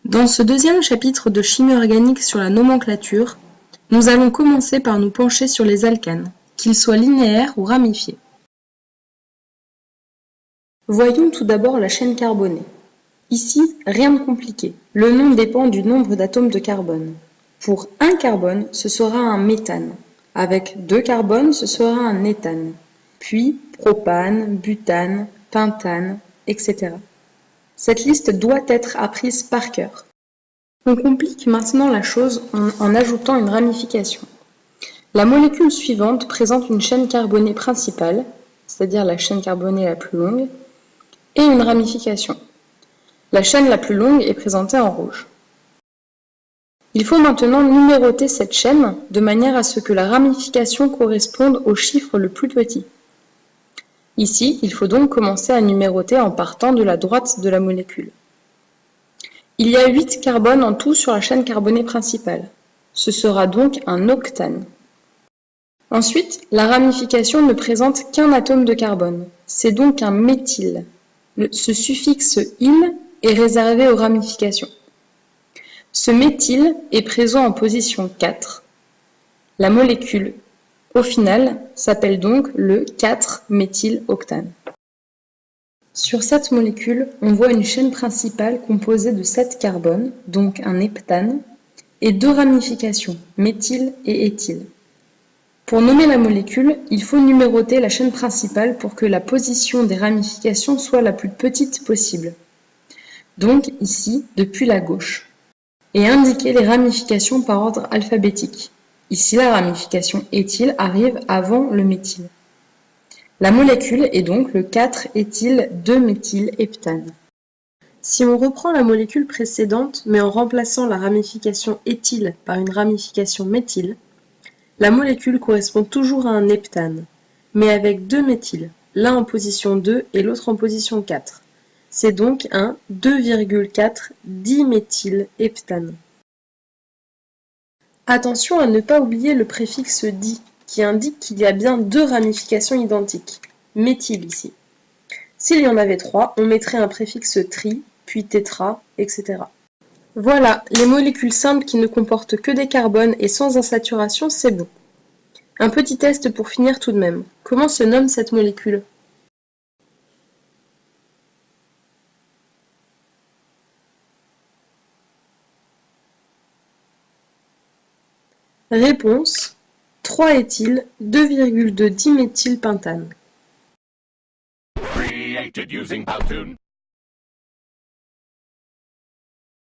Dans ce deuxième chapitre de chimie organique sur la nomenclature, nous allons commencer par nous pencher sur les alcanes, qu'ils soient linéaires ou ramifiés. Voyons tout d'abord la chaîne carbonée. Ici, rien de compliqué. Le nom dépend du nombre d'atomes de carbone. Pour un carbone, ce sera un méthane. Avec 2 carbones, ce sera un éthane. Puis propane, butane, pentane, etc. Cette liste doit être apprise par cœur. On complique maintenant la chose en ajoutant une ramification. La molécule suivante présente une chaîne carbonée principale, c'est-à-dire la chaîne carbonée la plus longue, et une ramification. La chaîne la plus longue est présentée en rouge. Il faut maintenant numéroter cette chaîne de manière à ce que la ramification corresponde au chiffre le plus petit. Ici, il faut donc commencer à numéroter en partant de la droite de la molécule. Il y a 8 carbones en tout sur la chaîne carbonée principale. Ce sera donc un octane. Ensuite, la ramification ne présente qu'un atome de carbone. C'est donc un méthyle. Ce suffixe « il » est réservé aux ramifications. Ce méthyle est présent en position 4. La molécule, au final, s'appelle donc le 4-méthyloctane. Sur cette molécule, on voit une chaîne principale composée de 7 carbones, donc un heptane, et 2 ramifications, méthyle et éthyle. Pour nommer la molécule, il faut numéroter la chaîne principale pour que la position des ramifications soit la plus petite possible. Donc ici, depuis la gauche. Et indiquer les ramifications par ordre alphabétique. Ici, la ramification éthyle arrive avant le méthyle. La molécule est donc le 4-éthyl-2-méthylheptane. Si on reprend la molécule précédente, mais en remplaçant la ramification éthyle par une ramification méthyle, la molécule correspond toujours à un heptane, mais avec 2 méthyles, l'un en position 2 et l'autre en position 4. C'est donc un 2,4-diméthylheptane. Attention à ne pas oublier le préfixe di, qui indique qu'il y a bien 2 ramifications identiques, méthyle ici. S'il y en avait 3, on mettrait un préfixe tri, puis tétra, etc. Voilà, les molécules simples qui ne comportent que des carbones et sans insaturation, c'est bon. Un petit test pour finir tout de même. Comment se nomme cette molécule ? Réponse 3-éthyl-2,2-diméthylpentane.